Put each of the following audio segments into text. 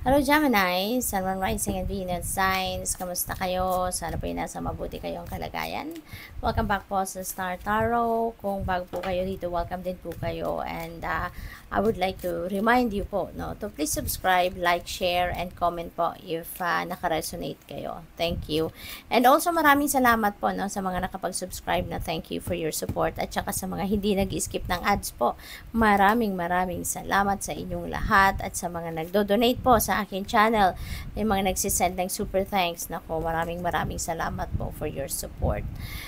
Hello Gemini, Sun, Moon, Rising and Venus signs. Kamusta kayo? Sana po nasa mabuti kayong kalagayan. Welcome back po sa Star Tarot. Kung bago po kayo dito, welcome din po kayo. And I would like to remind you po, no, to please subscribe, like, share, and comment po if naka-resonate kayo. Thank you. And also maraming salamat po, no, sa mga nakapag-subscribe na thank you for your support. At saka sa mga hindi nag-skip ng ads po, maraming salamat sa inyong lahat. At sa mga nagdo-donate po sa aking channel, yung mga nagsisend ng super thanks. Nako, maraming salamat po for your support.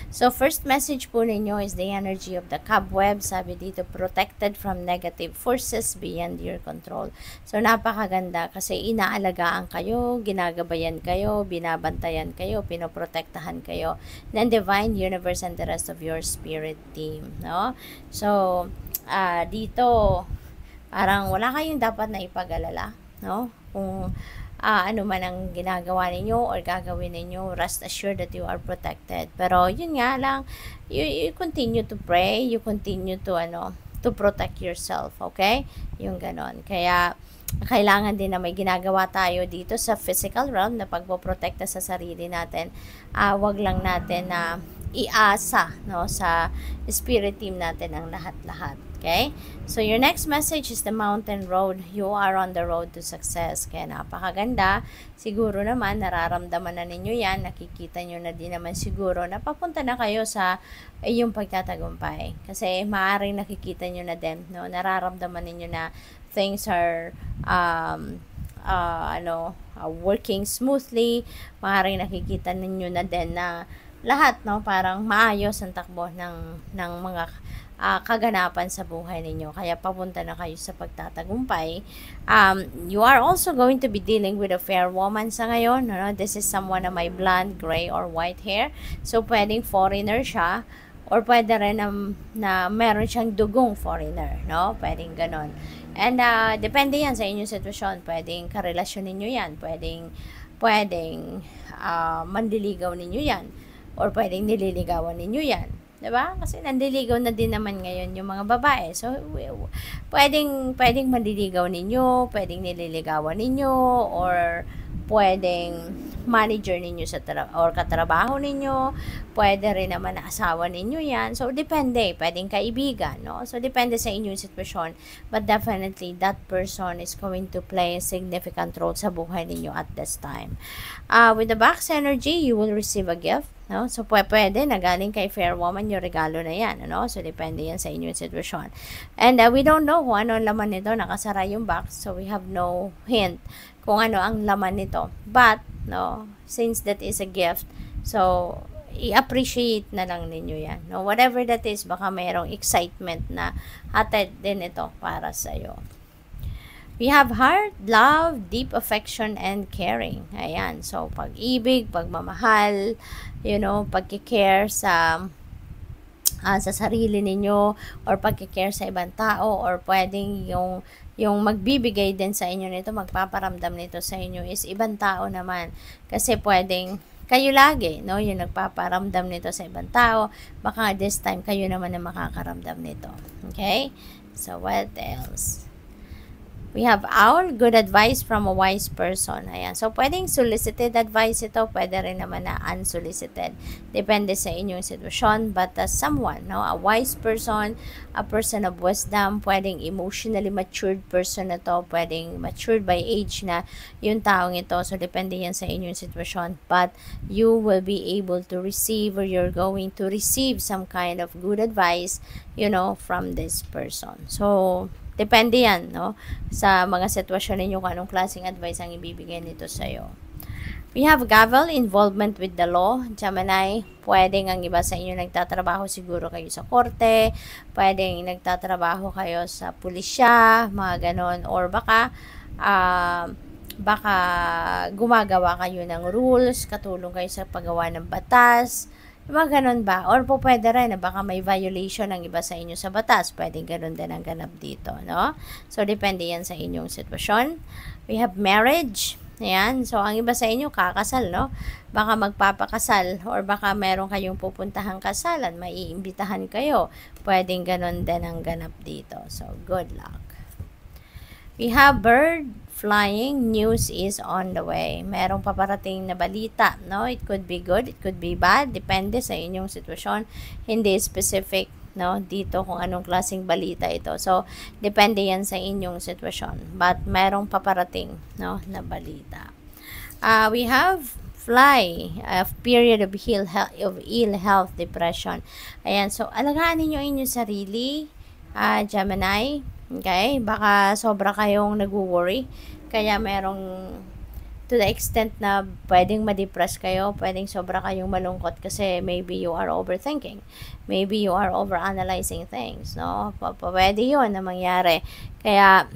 So, first message po ninyo is the energy of the cobweb. Sabi dito, protected from negative forces beyond your control. So, napakaganda kasi inaalagaan kayo, ginagabayan kayo, binabantayan kayo, pinoprotektahan kayo ng divine universe and the rest of your spirit team, no? So, dito, parang wala kayong dapat na ipag-alala, no? Kung ano man ang ginagawa ninyo or gagawin ninyo, rest assured that you are protected. Pero yun nga lang, you continue to pray, you continue to to protect yourself, okay? Yung ganon. Kaya kailangan din na may ginagawa tayo dito sa physical realm na pagpoprotekta sa sarili natin. Wag lang natin na iasa, no, sa spirit team natin ang lahat-lahat. Okay? So, your next message is the mountain road. You are on the road to success. Kaya napakaganda. Siguro naman, nararamdaman na ninyo yan. Nakikita nyo na din naman siguro na papunta na kayo sa iyong pagtatagumpay. Kasi maaaring nakikita nyo na din, no? Nararamdaman ninyo na things are working smoothly. Maaaring nakikita ninyo na din na lahat, no, parang maayos ang takbo ng mga kaganapan sa buhay ninyo. Kaya papunta na kayo sa pagtatagumpay. You are also going to be dealing with a fair woman sa ngayon. No? This is someone na may blonde, gray, or white hair. So, pwedeng foreigner siya or pwede rin na meron siyang dugong foreigner. No? Pwedeng ganon. And depende yan sa inyong sitwasyon. Pwedeng karelasyon ninyo yan. Pwedeng mandiligaw ninyo yan. Or pwedeng nililigawan ninyo yan. Diba? Kasi nandiligaw na din naman ngayon yung mga babae. So, pwedeng mandiligaw ninyo, pwedeng nililigawan ninyo, or pwedeng manager ninyo or katrabaho ninyo, pwede rin naman na asawa ninyo yan. So, depende. Pwedeng kaibigan, no? So, depende sa inyong sitwasyon. But definitely, that person is going to play a significant role sa buhay ninyo at this time. With the box energy, you will receive a gift. No? So, pwede na galing kay fair woman yung regalo na yan. Ano? So, depende yan sa inyong sitwasyon. And we don't know kung ano ang laman nito. Nakasara yung box. So, we have no hint kung ano ang laman nito. But, no, since that is a gift, so, i-appreciate na lang ninyo yan. No? Whatever that is, baka mayroong excitement na hatid din ito para sa'yo. We have heart, love, deep affection, and caring. Ayan. So, pag-ibig, pagmamahal, pagkikare sa sarili ninyo, or pagkikare sa ibang tao, or pwedeng yung magbibigay din sa inyo nito, magpaparamdam nito sa inyo is ibang tao naman. Kasi pwedeng kayo lagi, no? Yung nagpaparamdam nito sa ibang tao, baka this time kayo naman na makakaramdam nito. Okay? So, what else? We have our good advice from a wise person. Ayan. So, pwedeng solicited advice ito. Pwede rin naman na unsolicited. Depende sa inyong sitwasyon. But someone, no? A wise person, a person of wisdom, pwedeng emotionally matured person na to. Pwedeng matured by age na yung taong ito. So, depende yan sa inyong sitwasyon. But, you will be able to receive or you're going to receive some kind of good advice, from this person. So, depende yan, no? Sa mga sitwasyon ninyo kung anong klaseng advice ang ibibigay nito sa'yo. We have gavel, involvement with the law. Gemini, pwedeng ang iba sa inyo nagtatrabaho siguro kayo sa korte, pwedeng nagtatrabaho kayo sa pulisya, mga ganon, or baka gumagawa kayo ng rules, katulong kayo sa paggawa ng batas, mga ganun ba? Or po pwede rin na baka may violation ng iba sa inyo sa batas. Pwedeng ganun din ang ganap dito, no? So, depende yan sa inyong sitwasyon. We have marriage. Ayan. So, ang iba sa inyo, kakasal, no? Baka magpapakasal or baka meron kayong pupuntahang kasalan, maiimbitahan kayo. Pwedeng ganun din ang ganap dito. So, good luck. We have bird, flying, news is on the way. Merong paparating na balita, no? It could be good, it could be bad, depende sa inyong sitwasyon. Hindi specific, no, dito kung anong klaseng balita ito. So, depende yan sa inyong sitwasyon. But merong paparating, no, na balita. We have fly, a period of ill health, depression. Ayan, so alagaan niyo inyong sarili, Gemini. Okay? Baka sobra kayong nag-worry. Kaya merong, to the extent na pwedeng ma-depress kayo, pwedeng sobra kayong malungkot kasi maybe you are overthinking. Maybe you are overanalyzing things, no? Pwede yun na mangyari. Kaya,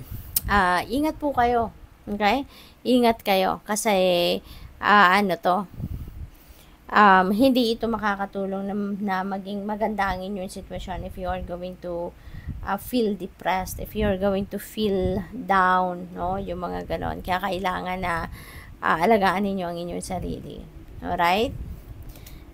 ingat po kayo. Okay? Ingat kayo. Kasi, hindi ito makakatulong na maging maganda ang inyong sitwasyon if you are going to feel depressed, if you're going to feel down, no, yung mga ganon. Kaya kailangan na alagaan ninyo ang inyong sarili. Alright?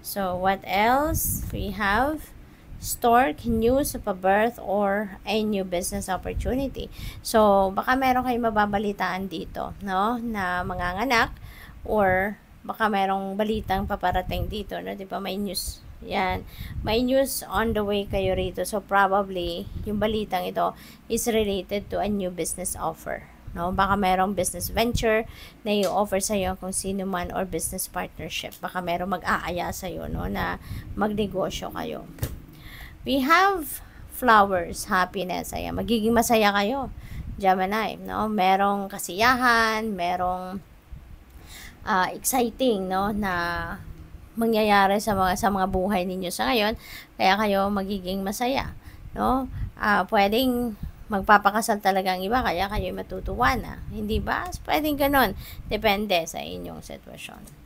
So, what else? We have stork, news of a birth or a new business opportunity. So, baka meron kayong mababalitaan dito, no, na manganganak, or baka merong balitang paparating dito, no, di ba, may news. Yan. May news on the way kayo rito. So, probably, yung balitang ito is related to a new business offer. No? Baka merong business venture na i-offer sa'yo kung sino man or business partnership. Baka merong mag-aaya sa'yo, no, na magnegosyo kayo. We have flowers, happiness. Ayan. Magiging masaya kayo, Gemini. No? Merong kasiyahan, merong exciting, no, na mangyayari sa mga buhay ninyo sa ngayon, kaya kayo magiging masaya, no? Pwedeng magpapakasal talaga ang iba, kaya kayo matutuwa na, hindi ba? Pwedeng ganun, depende sa inyong sitwasyon.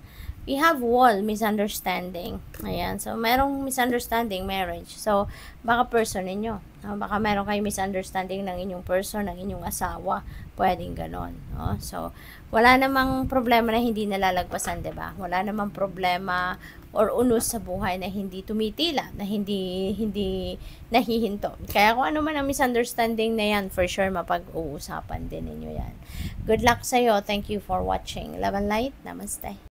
We have wall, misunderstanding. Ayan, so merong misunderstanding marriage. So, baka person ninyo. No? Baka meron kayong misunderstanding ng inyong person, ng inyong asawa. Pwedeng ganon. No? So, wala namang problema na hindi nalalagpasan, diba? Wala namang problema or unos sa buhay na hindi tumitila, na hindi nahihinto. Kaya kung ano man ang misunderstanding na yan, for sure mapag-uusapan din ninyo yan. Good luck sa'yo. Thank you for watching. Love and light. Namaste.